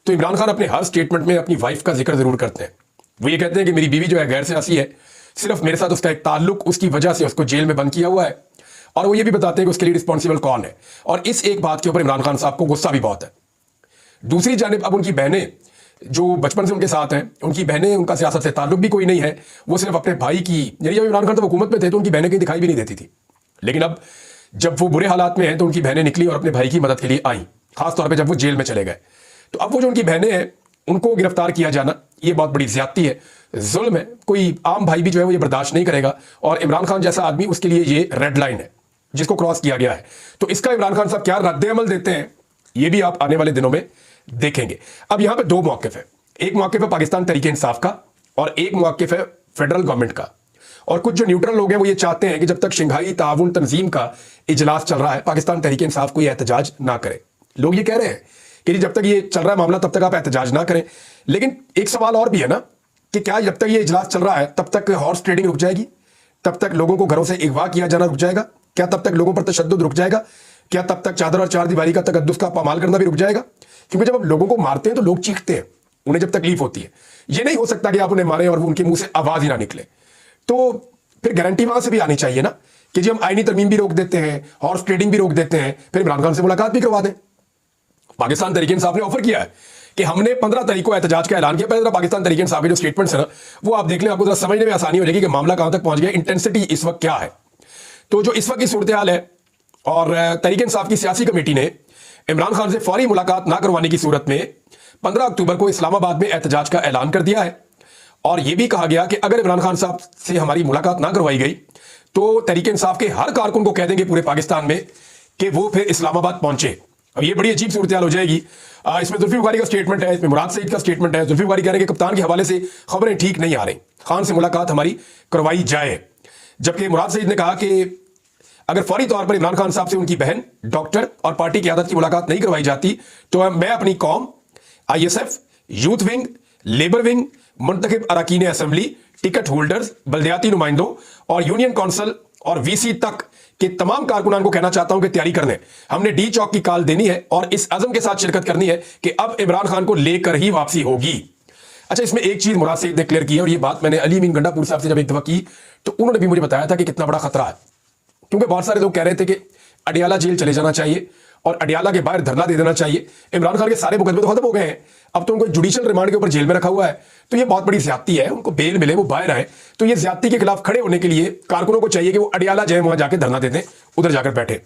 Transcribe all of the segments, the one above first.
तो इमरान खान अपने हर स्टेटमेंट में अपनी वाइफ का जिक्र जरूर करते हैं। वो ये कहते हैं कि मेरी बीवी जो है गैर सियासी है, सिर्फ मेरे साथ उसका एक ताल्लुक उसकी वजह से उसको जेल में बंद किया हुआ है, और वो ये भी बताते हैं कि उसके लिए रिस्पॉन्सिबल कौन है। और इस एक बात के ऊपर इमरान खान साहब को गुस्सा भी बहुत है। दूसरी जानिब अब उनकी बहनें जो बचपन से उनके साथ हैं, उनकी बहनें, उनका सियासत से ताल्लुक भी कोई नहीं है, वो सिर्फ अपने भाई की, यानी जब इमरान खान तो हुकूमत में थे तो उनकी बहनें कहीं दिखाई भी नहीं देती थी, लेकिन अब जब वो बुरे हालात में हैं तो उनकी बहनें निकली और अपने भाई की मदद के लिए आई, खासतौर पर जब वो जेल में चले गए। तो अब वो जो उनकी बहनें हैं उनको गिरफ्तार किया जाना ये बहुत बड़ी ज्यादती है, जुल्म है। कोई आम भाई भी जो है वो ये बर्दाश्त नहीं करेगा, और इमरान खान जैसा आदमी उसके लिए ये रेड लाइन है जिसको क्रॉस किया गया है। तो इसका इमरान खान साहब क्या रद्द-ए-अमल देते हैं ये भी आप आने वाले दिनों में देखेंगे। अब यहां पे दो मौकिफ है, एक मौकिफ है पाकिस्तान तहरीक इंसाफ का और एक मौकिफ है फेडरल गवर्नमेंट का। और कुछ जो न्यूट्रल लोग हैं वो ये चाहते हैं कि जब तक शंघाई ताउन तंजीम का इजलास चल रहा है पाकिस्तान तहरीक इंसाफ कोई एहतजाज ना करे। लोग ये कह रहे हैं कि जब तक ये चल रहा है मामला तब तक आप एहतजाज ना करें, लेकिन एक सवाल और भी है ना कि क्या जब तक ये इजलास चल रहा है तब तक हॉर्स ट्रेडिंग रुक जाएगी, तब तक लोगों को घरों से अगवा किया जाना रुक जाएगा, क्या तब तक लोगों पर तशद्दुद रुक जाएगा, क्या तब तक चादर और चार दीवारी का तकद्दुस का पामाल करना भी रुक जाएगा? क्योंकि जब आप लोगों को मारते हैं तो लोग चीखते हैं, उन्हें जब तकलीफ होती है। ये नहीं हो सकता कि आप उन्हें मारें और उनके मुंह से आवाज ही ना निकले। तो फिर गारंटी वहां से भी आनी चाहिए ना कि जी हम आईनी तरमीम भी रोक देते हैं, हॉर्स ट्रेडिंग भी रोक देते हैं, फिर इमरान खान से मुलाकात भी करवा दें। पाकिस्तान तहरीक इंसाफ ने ऑफर किया है कि हमने 15 तारीख को एहतजाज का ऐलान किया। पहले पाकिस्तान तहरीक इंसाफ के जो स्टेटमेंट्स है ना वो आप देख लें, आपको जरा समझने में आसानी हो जाएगी कि मामला कहां तक पहुंच गया, इंटेंसिटी इस वक्त क्या है। तो जो इस वक्त की सूरत हाल है, और तहरीक इंसाफ की सियासी कमेटी ने इमरान खान से फौरी मुलाकात ना करवाने की सूरत में 15 अक्टूबर को इस्लामाबाद में एहतजाज का ऐलान कर दिया है। और यह भी कहा गया कि अगर इमरान खान साहब से हमारी मुलाकात ना करवाई गई तो तहरीक इंसाफ के हर कारकुन को कह देंगे पूरे पाकिस्तान में कि वो फिर इस्लामाबाद पहुंचे। अब ये बड़ी अजीब सूरत हाल हो जाएगी। इसमें जुल्फी बुखारी का स्टेटमेंट है, इसमें मुराद सईद का स्टेटमेंट है। जुल्फी बुखारी कह रहे हैं कि कप्तान के हवाले से खबरें ठीक नहीं आ रही, खान से मुलाकात हमारी करवाई जाए, जबकि मुराद सईद ने कहा कि अगर फौरी तौर पर इमरान खान साहब से उनकी बहन, डॉक्टर और पार्टी की आदत की मुलाकात नहीं करवाई जाती तो मैं अपनी कौम, ISF, youth wing, labour wing, मुंतखब अरकान असेंबली, टिकट होल्डर्स, बल्दियाती नुमाइंदों और यूनियन काउंसिल और VC तक के तमाम कारकुनान को कहना चाहता हूं कि तैयारी कर लें। हमने डी चौक की कॉल देनी है और इस अज़म के साथ शिरकत करनी है कि अब इमरान खान को लेकर ही वापसी होगी। अच्छा, इसमें एक चीज मुराद सईद ने क्लियर की है, और ये बात मैंने अली मीन गंडापुर साहब से जब एक दफा की तो उन्होंने भी मुझे बताया था कि कितना बड़ा खतरा है। क्योंकि बहुत सारे लोग कह रहे थे कि अडियाला जेल चले जाना चाहिए और अडियाला के बाहर धरना दे देना चाहिए। इमरान खान के सारे मुकदमे तो खत्म हो गए हैं, अब तो उनको जुडिशियल रिमांड के ऊपर जेल में रखा हुआ है। तो ये बहुत बड़ी ज्यादती है, उनको बेल मिले, वो बाहर आए। तो ये ज्यादती के खिलाफ खड़े होने के लिए कारकुनों को चाहिए कि वो अडियाला जाए, वहां जाकर धरना देते, उधर जाकर बैठे।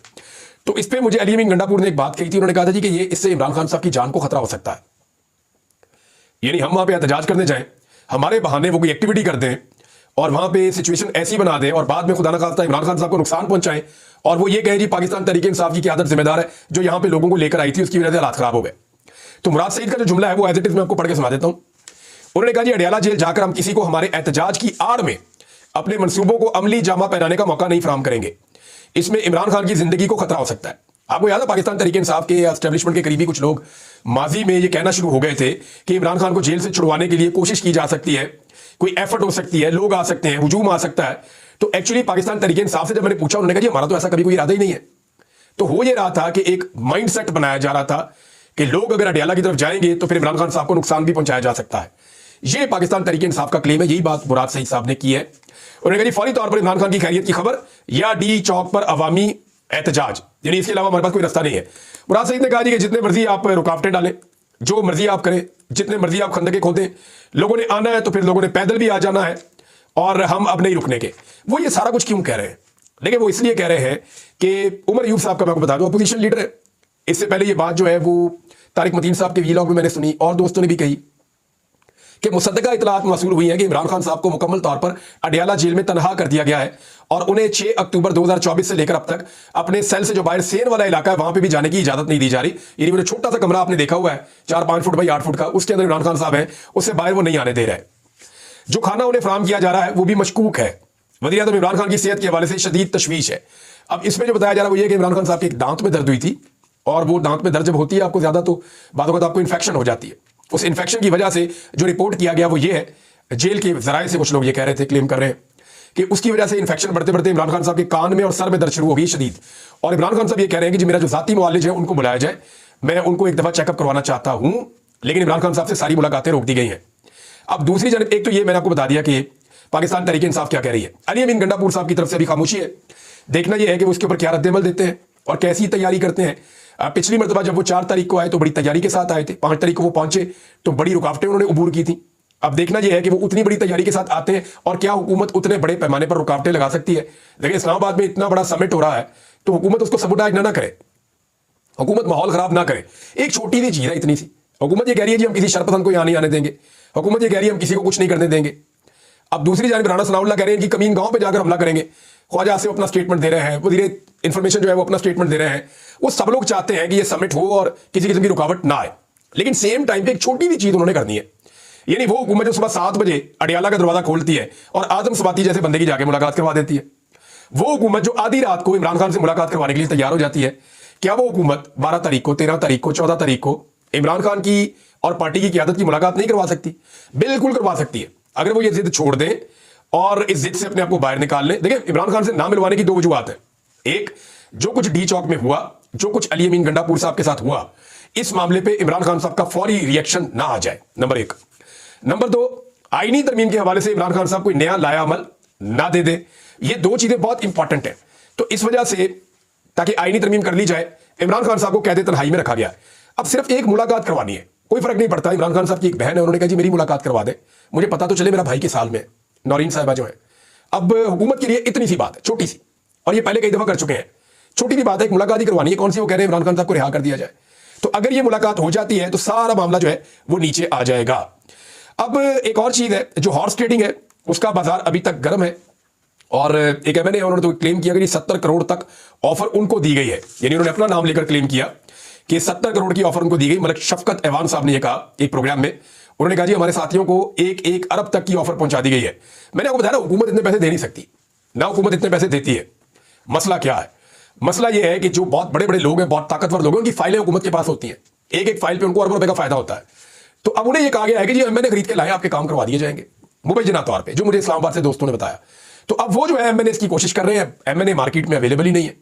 तो इस पर मुझे अली अमीन गंडापुर ने एक बात कही थी, उन्होंने कहा था जी कि ये इससे इमरान खान साहब की जान को खतरा हो सकता है। यानी हम वहां पर एहतजाज करने जाएं, हमारे बहाने वो कोई एक्टिविटी कर दें और वहां पे सिचुएशन ऐसी बना दें और बाद में खुदा ना खास्ता इमरान खान साहब को नुकसान पहुंचाएं और वो ये कहे जी पाकिस्तान तहरीक इंसाफ की क़यादत जिम्मेदार है जो यहां पे लोगों को लेकर आई थी, उसकी वजह से हालात खराब हो गए। तो मुराद सईद का जो जुमला है वो एज इट इज मैं आपको पढ़ के सुना देता हूं। उन्होंने कहा जी अडियाला जेल जाकर हम किसी को हमारे एहतजाज की आड़ में अपने मंसूबों को अमली जामा पहनाने का मौका नहीं फराहम करेंगे। इसमें इमरान खान की जिंदगी को खतरा हो सकता है। आपको याद है पाकिस्तान तहरीक इंसाफ के एस्टेब्लिशमेंट के करीबी कुछ लोग माजी में ये कहना शुरू हो गए थे कि इमरान खान को जेल से छुड़वाने के लिए कोशिश की जा सकती है, कोई एफर्ट हो सकती है, लोग आ सकते हैं, हुजूम आ सकता है। तो एक्चुअली पाकिस्तान तहरीक इंसाफ से जब मैंने पूछा, उन्होंने कहा जी हमारा तो ऐसा कभी कोई इरादा ही नहीं है। तो हो ये रहा था कि एक माइंडसेट बनाया जा रहा था कि लोग अगर अडियाला की तरफ जाएंगे तो फिर इमरान खान साहब को नुकसान भी पहुंचाया जा सकता है। ये पाकिस्तान तहरीक इंसाफ का क्लेम है, यही बात मुराद सईद साहब ने की है। उन्होंने कहा जी फौरी तौर पर इमरान खान की खैरियत की खबर या डी चौक पर अवामी एहतजाज, यानी इसके अलावा हमारे पास कोई रास्ता नहीं है। मुराद सईद ने कहा जी कि जितने मर्जी आप रुकावटें डालें, जो मर्जी आप करें, जितने मर्जी आप खंदके खोदें, लोगों ने आना है तो फिर लोगों ने पैदल भी आ जाना है और हम अब नहीं रुकने के। वो ये सारा कुछ क्यों कह रहे हैं? लेकिन वो इसलिए कह रहे हैं कि उमर यूब साहब का मैं आपको बता दूं अपोजिशन लीडर है। इससे पहले ये बात जो है वो तारिक मतीन साहब के वीलॉग में मैंने सुनी और दोस्तों ने भी कही कि मुसद्दका इतलात मौसूल हुई है कि इमरान खान साहब को मुकम्मल तौर पर अडियाला जेल में तनहा कर दिया गया है और उन्हें 6 अक्टूबर 2024 से लेकर अब तक अपने सेल से जो बाहर सेन वाला इलाका है वहां पे भी जाने की इजाजत नहीं दी जा रही। यानी वो जो छोटा सा कमरा आपने देखा हुआ है 4-5 फुट बाई 8 फुट का, उसके अंदर इमरान खान साहब हैं, उससे बाहर वो नहीं आने दे रहे। जो खाना उन्हें फराहम किया जा रहा है वो भी मशकूक है। वज़ीर आज़म इमरान खान की सेहत के हवाले से शदीद तशवीश है। अब इसमें जो बताया जा रहा है वो ये कि इमरान खान साहब के एक दांत में दर्द हुई थी और वो दांत में दर्द जब होती है आपको ज्यादा तो बातों का आपको इन्फेक्शन हो जाती है। उस इन्फेक्शन की वजह से जो रिपोर्ट किया गया वो ये है, जेल के जराये से कुछ लोग ये कह रहे थे, क्लेम कर रहे हैं कि उसकी वजह से इन्फेक्शन बढ़ते बढ़ते इमरान खान साहब के कान में और सर में दर्द शुरू हो गई शदीद। और इमरान खान साहब ये कह रहे हैं कि जो मेरा जो जाती मुआलिज है उनको बुलाया जाए, मैं उनको एक दफा चेकअप करवाना चाहता हूं लेकिन इमरान खान साहब से सारी मुलाकातें रोक दी गई हैं। अब दूसरी जानब एक तो ये मैंने आपको बता दिया कि पाकिस्तान तहरीक इंसाफ क्या कह रही है। अली अमीन गंडापुर साहब की तरफ से अभी खामोशी है। देखना यह है कि वो उसके ऊपर क्या रद्दमल देते हैं और कैसी तैयारी करते हैं। पिछली मरतबा जब वो 4 तारीख को आए तो बड़ी तैयारी के साथ आए थे, 5 तारीख को वो पहुंचे तो बड़ी रुकावटें उन्होंने अबूर की थी। अब देखना यह है कि वो उतनी बड़ी तैयारी के साथ आते हैं और क्या हुकूमत उतने बड़े पैमाने पर रुकावटें लगा सकती है। देखिए इस्लामाबाद में इतना बड़ा समिट हो रहा है तो हुकूमत उसको सबुटाइज ना करे, हुकूमत माहौल खराब ना करे। एक छोटी सी चीज है इतनी सी, हुकूमत ये कह रही है जी हम किसी शरपसंद को यहाँ नहीं आने देंगे, हुकूमत ये कह रही है हम किसी को कुछ नहीं करने देंगे। अब दूसरी जानिब राणा सनाउल्लाह कह रहे हैं कि कमीन गांव पे जाकर हमला करेंगे। ख्वाजा आसिफ अपना स्टेटमेंट दे रहे हैं, वजीर इंफॉर्मेशन जो है वो अपना स्टेटमेंट दे रहे हैं। वो सब लोग चाहते हैं कि ये समिट हो और किसी किस्म की रुकावट ना आए, लेकिन सेम टाइम पे एक छोटी सी चीज उन्होंने करनी है। यानी वो हुकूमत जो सुबह 7 बजे अडियाला का दरवाजा खोलती है और आजम सवाती जैसे बंदे की जाके मुलाकात करवा देती है, वो हुकूमत जो आधी रात को इमरान खान से मुलाकात करवाने के लिए तैयार हो जाती है, क्या वो हुकूमत 12 तारीख को, 13 तारीख को, 14 तारीख को इमरान खान की और पार्टी की क़यादत की मुलाकात नहीं करवा सकती? बिल्कुल करवा सकती है, अगर वो ये जिद छोड़ दें और इस जिद से अपने आप को बाहर निकाल लें। देखिए इमरान खान से ना मिलवाने की 2 वजूहत है। एक, जो कुछ डी चौक में हुआ, जो कुछ अली अमीन गंडापुर साहब के साथ हुआ, इस मामले पे इमरान खान साहब का फौरी रिएक्शन ना आ जाए, नंबर 1। नंबर 2, आईनी तरमीम के हवाले से इमरान खान साहब कोई नया लाया अमल ना दे दे। ये 2 चीजें बहुत इंपॉर्टेंट है। तो इस वजह से ताकि आईनी तरमीम कर ली जाए, इमरान खान साहब को कैद तन्हाई में रखा गया। अब सिर्फ एक मुलाकात करवानी है, कोई फर्क नहीं पड़ता। इमरान खान साहब की एक बहन है, उन्होंने कहा जी मेरी मुलाकात करवा दे, मुझे पता तो चले मेरा भाई के साल में, नौरीन साहिबा जो है। अब हुकूमत के लिए इतनी सी बात है, छोटी सी, और ये पहले कई दफा कर चुके हैं, छोटी सी बात है, एक मुलाकात ही करवानी है। कौन सी? वो कह रहे हैं इमरान खान साहब को रिहा कर दिया जाए। तो अगर ये मुलाकात हो जाती है तो सारा मामला जो है वो नीचे आ जाएगा। अब एक और चीज है, जो हॉर्स ट्रेडिंग है उसका बाजार अभी तक गर्म है और एक एमएनए उन्होंने तो क्लेम किया कि 70 करोड़ तक ऑफर उनको दी गई है। यानी उन्होंने अपना नाम लेकर क्लेम किया कि 70 करोड़ की ऑफर उनको दी गई। मलिक शफकत ऐवान साहब ने यह कहा एक प्रोग्राम में, उन्होंने कहा जी हमारे साथियों को 1 अरब तक की ऑफर पहुंचा दी गई है। मैंने आपको बताया ना, हुकूमत इतने पैसे दे नहीं सकती, ना हुकूमत इतने पैसे देती है। मसला क्या है? मसला यह है कि जो बहुत बड़े बड़े लोग हैं, बहुत ताकतवर लोग हैं, उनकी फाइलें हुकूमत के पास होती हैं, एक फाइल पे उनको अरबों रुपए का फायदा होता है। तो अब उन्हें यह कहा गया है कि जी मैंने खरीद के लाए, आपके काम करवा दिए जाएंगे मुबैना तौर पर, जो मुझे इस्लामाबाद से दोस्तों ने बताया। तो अब वो जो है एमएनए की कोशिश कर रहे हैं, एमएनए मार्केट में अवेलेबल ही नहीं है।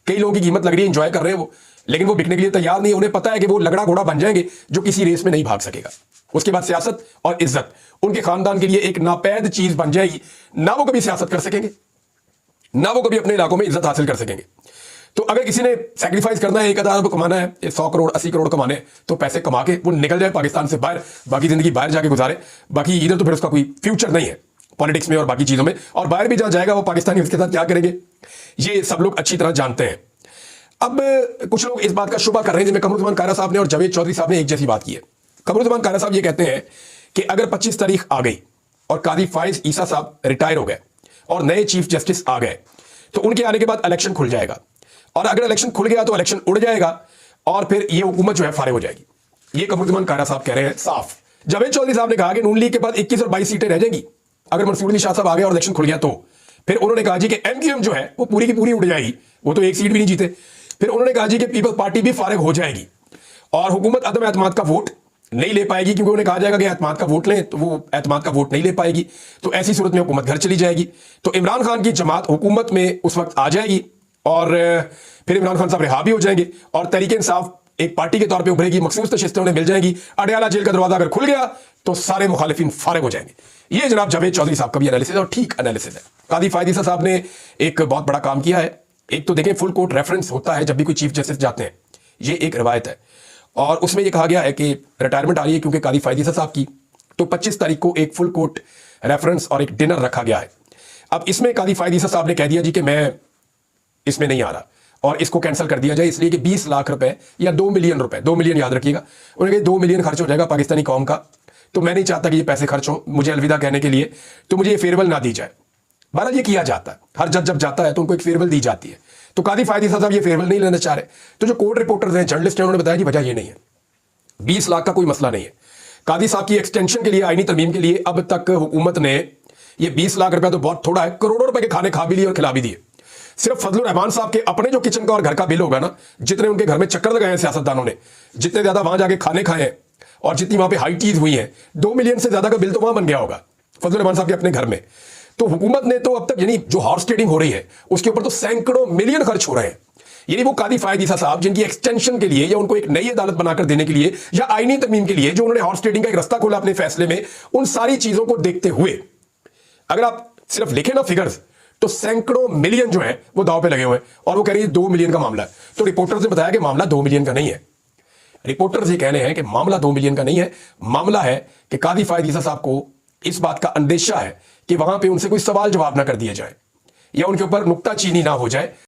कई लोगों की कीमत लग रही है, इंजॉय कर रहे हैं वो, लेकिन वो बिकने के लिए तैयार नहीं है। उन्हें पता है कि वो लगड़ा घोड़ा बन जाएंगे जो किसी रेस में नहीं भाग सकेगा। उसके बाद सियासत और इज्जत उनके खानदान के लिए एक नापैद चीज बन जाएगी। ना वो कभी सियासत कर सकेंगे, ना वो कभी अपने इलाकों में इज्जत हासिल कर सकेंगे। तो अगर किसी ने सैक्रिफाइस करना है, 1,000 रुपये कमाना है, 100 करोड़ 80 करोड़ कमाने, तो पैसे कमा के वो निकल जाए पाकिस्तान से बाहर, बाकी जिंदगी बाहर जाके गुजारे। बाकी इधर तो फिर उसका कोई फ्यूचर नहीं है पॉलिटिक्स में और बाकी चीजों में, और बाहर भी जहां जाएगा वो पाकिस्तानी उसके साथ क्या करेंगे ये सब लोग अच्छी तरह जानते हैं। अब कुछ लोग इस बात का शुबा कर रहे हैं, जिसमें कमरुज़्ज़मान कायरा साहब ने और जावेद चौधरी साहब ने एक जैसी बात की है। कमरुज़्ज़मान कायरा साहब ये कहते हैं कि अगर 25 तारीख आ गई और कादी फाइज ईसा साहब रिटायर हो गए और नए चीफ जस्टिस आ गए तो उनके आने के बाद इलेक्शन खुल जाएगा, और अगर इलेक्शन खुल गया तो इलेक्शन उड़ जाएगा और फिर ये हुकूमत जो है फारिग हो जाएगी। ये कमरुज़्ज़मान कायरा साहब कह रहे हैं साफ। जावेद चौधरी साहब ने कहा कि नून लीग के बाद 21 और 22 सीटें रह जाएंगी अगर मंसूर अली शाह साहब आ गए और इलेक्शन खुल गया तो। फिर उन्होंने कहा जी कि एमक्यूएम जो है वो पूरी की पूरी उड़ जाएगी, वो तो 1 सीट भी नहीं जीते। फिर उन्होंने कहा जी कि पीपल्स पार्टी भी फारिग हो जाएगी और हुकूमत अदम एतमाद का वोट नहीं ले पाएगी, क्योंकि उन्हें कहा जाएगा कि एतमाद का वोट लें, तो वो एतमाद का वोट नहीं ले पाएगी। तो ऐसी सूरत में हुकूमत घर चली जाएगी। तो इमरान खान की जमात हुकूमत में उस वक्त आ जाएगी और फिर इमरान खान साहब रिहा भी हो जाएंगे और तहरीक इंसाफ एक पार्टी के तौर पे उभरेगी, मखसूस नशिस्तें उन्हें मिल जाएंगी। अडियाला जेल का दरवाजा अगर खुल गया तो सारे मुखालिफिन फारिग हो जाएंगे। ये जनाब जावेद चौधरी साहब का भी एनालिसिस है और ठीक एनालिसिस है। कादी फायद ईसा साहब ने एक बहुत बड़ा काम किया है। एक तो देखें फुल कोर्ट रेफरेंस होता है जब भी कोई चीफ जस्टिस जाते हैं, ये एक रिवायत है और उसमें यह कहा गया है कि रिटायरमेंट आ रही है क्योंकि कादी फायद ईसा साहब की, तो 25 तारीख को एक फुल कोर्ट रेफरेंस और एक डिनर रखा गया है। अब इसमें कादी फायद ईसा साहब ने कह दिया जी कि मैं इसमें नहीं आ रहा और इसको कैंसिल कर दिया जाए, इसलिए कि 20 लाख रुपए या 2 मिलियन रुपए, 2 मिलियन याद रखिएगा, उन्होंने कहा 2 मिलियन खर्च हो जाएगा पाकिस्तानी कौम का, तो मैं नहीं चाहता कि ये पैसे खर्च हो मुझे अलविदा कहने के लिए, तो मुझे ये फेयरवेल ना दी जाए। बहरहाल ये किया जाता है, हर जज जब जाता है तो उनको एक फेयरवेल दी जाती है। तो कादी फायद ईसा साहब ये फेयरवेल नहीं लेना चाह रहे। तो जो कोर्ट रिपोर्टर्स हैं, जर्नलिस्ट हैं, उन्होंने बताया कि वजह ये नहीं है, 20 लाख का कोई मसला नहीं है। कादी साहब की एक्सटेंशन के लिए, आईनी तरमीम के लिए अब तक हुकूमत ने ये 20 लाख रुपया तो बहुत थोड़ा है, करोड़ों रुपए के खाने खा भी लिए और खिला भी दिए। सिर्फ फजलुर रहमान साहब के अपने जो किचन का और घर का बिल होगा ना, जितने उनके घर में चक्कर लगाए हैं सियासतदानों ने, जितने ज्यादा वहां जाके खाने खाए हैं और जितनी वहां पे हाई टीज हुई है, 2 मिलियन से ज्यादा का बिल तो वहां बन गया होगा फजलुर रहमान साहब के अपने घर में। तो हुकूमत ने तो अब तक, यानी जो हॉर्स ट्रेडिंग हो रही है उसके ऊपर तो सैकड़ों मिलियन खर्च हो रहे हैं। यानी वो कादी फायद ईसा साहब जिनकी एक्सटेंशन के लिए या उनको एक नई अदालत बनाकर देने के लिए या आईनी तरमीम के लिए जो उन्होंने हॉर्स ट्रेडिंग का एक रास्ता खोला अपने फैसले में, उन सारी चीजों को देखते हुए अगर आप सिर्फ लिखे ना फिगर्स, तो सैकड़ों मिलियन जो है वो दाव पे लगे हुए हैं और वो कह रही है 2 मिलियन का मामला है। तो रिपोर्टर्स ने बताया कि मामला 2 मिलियन का नहीं है। रिपोर्टर्स ये कह रहे हैं कि मामला 2 मिलियन का नहीं है, मामला है कि कादी फायद ईसा साहब को इस बात का अंदेशा है कि वहां पे उनसे कोई सवाल जवाब ना कर दिया जाए या उनके ऊपर नुक्ताचीनी ना हो जाए।